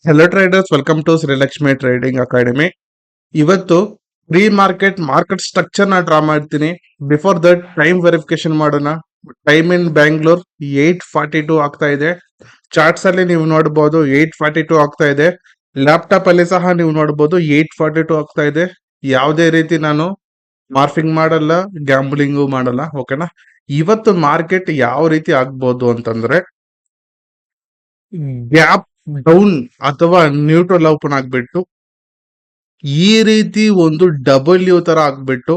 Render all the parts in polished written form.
Hello traders, welcome to Srilakshmi trading academy. ಇವತ್ತು pre market structure ನ draw ಮಾಡ್ತೀನಿ. Before that time verification ಮಾಡೋಣ. Time in Bangalore 8:42 ಆಗ್ತಾ ಇದೆ. ಚಾರ್ಟ್ಸ್ ಅಲ್ಲಿ ನೀವು ನೋಡಬಹುದು 8:42 ಆಗ್ತಾ ಇದೆ. ಲ್ಯಾಪ್ಟಾಪ್ ಅಲ್ಲಿ ಸಹ ನೀವು ನೋಡಬಹುದು 8:42 ಆಗ್ತಾ ಇದೆ. ಯಾವುದೇ ರೀತಿ ನಾನು ಮಾರ್ಫಿಂಗ್ ಮಾಡಲ್ಲ, ಗ್ಯಾಂಬ್ಲಿಂಗು ಮಾಡಲ್ಲ. ಓಕೆನಾ. ಇವತ್ತು ಮಾರ್ಕೆಟ್ ಯಾವ ರೀತಿ ಆಗ್ಬೋದು ಅಂತಂದ್ರೆ ಗ್ಯಾಪ್ ಡೌನ್ ಅಥವಾ ನ್ಯೂಟ್ರಲ್ ಓಪನ್ ಆಗ್ಬಿಟ್ಟು ಈ ರೀತಿ ಒಂದು ಡಬ್ಲ್ಯೂ ತರ ಆಗ್ಬಿಟ್ಟು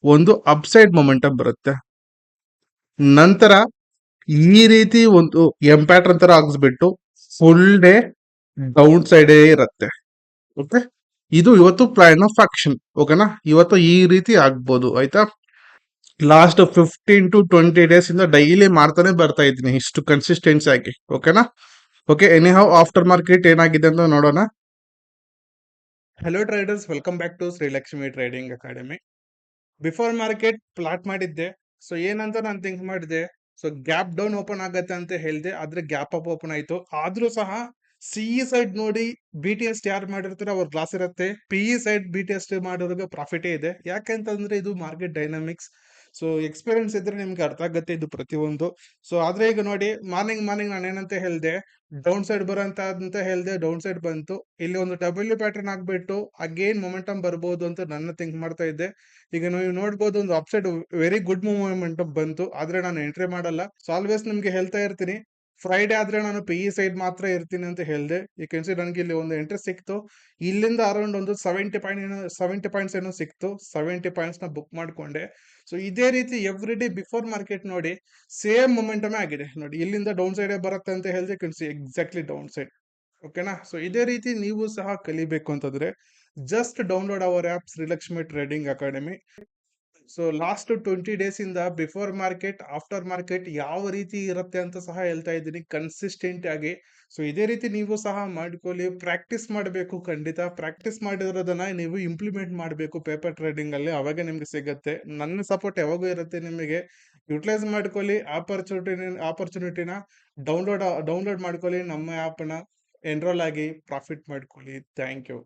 ಒಂದು ಅಪ್ಸೈಡ್ ಮೊಮೆಂಟಮ್ ಬರುತ್ತೆ. ನಂತರ ಈ ರೀತಿ ಒಂದು ಪ್ಯಾಟರ್ನ್ ತರ ಆಗಿಸ್ಬಿಟ್ಟು ಫುಲ್ ಡೇ ಡೌನ್ ಸೈಡ್ ಇರುತ್ತೆ. ಓಕೆ, ಇದು ಇವತ್ತು ಪ್ಲಾನ್ ಆಫ್ ಆಕ್ಷನ್. ಓಕೆನಾ. ಇವತ್ತು ಈ ರೀತಿ ಆಗ್ಬೋದು. ಆಯ್ತಾ. ಲಾಸ್ಟ್ 15 to 20 ಡೇಸ್ ಇಂದ ಡೈಲಿ ಮಾಡ್ತಾನೆ ಬರ್ತಾ ಇದ್ದೀನಿ ಇಷ್ಟು ಕನ್ಸಿಸ್ಟೆನ್ಸಿ ಆಗಿ. ಓಕೆನಾ. Okay, anyhow after market ಏನಾಗಿದೆ ಅಂತ ನೋಡೋಣ. Hello traders, welcome back to Srilakshmi trading academy. Before market plot ಮಾಡಿದ್ದೆ. ಸೊ ಏನಂತ ನಾನು ಥಿಂಕ್ ಮಾಡಿದೆ, ಸೊ ಗ್ಯಾಪ್ ಡೌನ್ ಓಪನ್ ಆಗತ್ತೆ ಅಂತ ಹೇಳಿದೆ, ಆದ್ರೆ ಗ್ಯಾಪ್ ಅಪ್ ಓಪನ್ ಆಯ್ತು. ಆದ್ರೂ ಸಹ ಸಿಇ ಸೈಡ್ ನೋಡಿ ಬಿ ಟಿ ಎಸ್ ಯಾರು ಮಾಡಿರ್ತಾರೆ ಅವ್ರ ಲಾಸ್ ಇರುತ್ತೆ. PE side B T S ಮಾಡೋರಿಗೆ ಪ್ರಾಫಿಟೇ ಇದೆ. ಯಾಕೆಂತಂದ್ರೆ ಇದು ಮಾರ್ಕೆಟ್ ಡೈನಾಮಿಕ್ಸ್. ಸೊ ಎಕ್ಸ್ಪೀರಿಯನ್ಸ್ ಇದ್ರೆ ನಿಮ್ಗೆ ಅರ್ಥ ಆಗುತ್ತೆ ಇದು ಪ್ರತಿಯೊಂದು. ಸೊ ಆದ್ರೆ ಈಗ ನೋಡಿ, ಮಾರ್ನಿಂಗ್ ನಾನು ಏನಂತ ಹೇಳಿದೆ, ಡೌನ್ ಸೈಡ್ ಬರೋಂತ ಅಂತ ಹೇಳಿದೆ, ಡೌನ್ ಸೈಡ್ ಬಂತು. ಇಲ್ಲಿ ಒಂದು ಡಬ್ಲ್ಯೂ ಪ್ಯಾಟರ್ನ್ ಆಗ್ಬಿಟ್ಟು ಅಗೇನ್ ಮೊಮೆಂಟಮ್ ಬರ್ಬೋದು ಅಂತ ನನ್ನ ಥಿಂಕ್ ಮಾಡ್ತಾ ಇದ್ದೆ. ಈಗ ನೀವು ನೋಡ್ಬೋದು ಒಂದು ಅಪ್ಸೈಡ್ ವೆರಿ ಗುಡ್ ಮೊಮೆಂಟಮ್ ಬಂತು, ಆದ್ರೆ ನಾನು ಎಂಟ್ರಿ ಮಾಡಲ್ಲ. ಸೊ ಆಲ್ವೇಸ್ ನಿಮ್ಗೆ ಹೇಳ್ತಾ ಇರ್ತೀನಿ, ಫ್ರೈಡೆ ಆದ್ರೆ ನಾನು ಪಿ ಇ ಸೈಡ್ ಮಾತ್ರ ಇರ್ತೀನಿ ಅಂತ ಹೇಳಿದೆ. ಈ ಕೆನ್ಸಿ ನನಗೆ ಇಲ್ಲಿ ಒಂದು ಎಂಟ್ರಿ ಸಿಕ್ತು. ಇಲ್ಲಿಂದ ಅರೌಂಡ್ ಒಂದು 70 ಪಾಯಿಂಟ್ಸ್ ಏನೋ ಸಿಕ್ತು. 70 ಪಾಯಿಂಟ್ಸ್ ನ ಬುಕ್ ಮಾಡ್ಕೊಂಡೆ. ಸೊ ಇದೇ ರೀತಿ ಎವ್ರಿ ಡೇ ಬಿಫೋರ್ ಮಾರ್ಕೆಟ್ ನೋಡಿ ಸೇಮ್ ಮೊಮೆಂಟಮ್ ಆಗಿದೆ. ನೋಡಿ, ಇಲ್ಲಿಂದ ಡೌನ್ ಸೈಡ್ ಬರುತ್ತೆ ಅಂತ ಹೇಳಿದೆ, ಕೆನ್ಸಿ ಎಕ್ಸಾಕ್ಟ್ಲಿ ಡೌನ್ ಸೈಡ್. ಓಕೆನಾ. ಸೊ ಇದೇ ರೀತಿ ನೀವು ಸಹ ಕಲಿಬೇಕು ಅಂತಂದ್ರೆ just download our app Srilakshmi trading academy. So last 20 days ಇಂದ ಬಿಫೋರ್ ಮಾರ್ಕೆಟ್ ಆಫ್ಟರ್ ಮಾರ್ಕೆಟ್ ಯಾವ ರೀತಿ ಇರುತ್ತೆ ಅಂತ ಸಹ ಹೇಳ್ತಾ ಇದ್ದೀನಿ ಕನ್ಸಿಸ್ಟೆಂಟ್ ಆಗಿ. ಸೊ ಇದೇ ರೀತಿ ನೀವು ಸಹ ಮಾಡ್ಕೊಳ್ಳಿ. ಪ್ರಾಕ್ಟೀಸ್ ಮಾಡಬೇಕು. ಖಂಡಿತ ಪ್ರಾಕ್ಟೀಸ್ ಮಾಡಿರೋದನ್ನ ನೀವು ಇಂಪ್ಲಿಮೆಂಟ್ ಮಾಡಬೇಕು ಪೇಪರ್ ಟ್ರೇಡಿಂಗ್ ಅಲ್ಲಿ, ಅವಾಗ ನಿಮ್ಗೆ ಸಿಗುತ್ತೆ. ನನ್ನ ಸಪೋರ್ಟ್ ಯಾವಾಗೂ ಇರುತ್ತೆ ನಿಮಗೆ. ಯುಟಿಲೈಸ್ ಮಾಡ್ಕೊಳ್ಳಿ ಆಪರ್ಚುನಿಟಿನ. ಡೌನ್ಲೋಡ್ ಮಾಡ್ಕೊಳ್ಳಿ ನಮ್ಮ ಆಪ್ ನ. ಎನ್ರೋಲ್ ಆಗಿ ಪ್ರಾಫಿಟ್ ಮಾಡ್ಕೊಳ್ಳಿ. Thank you.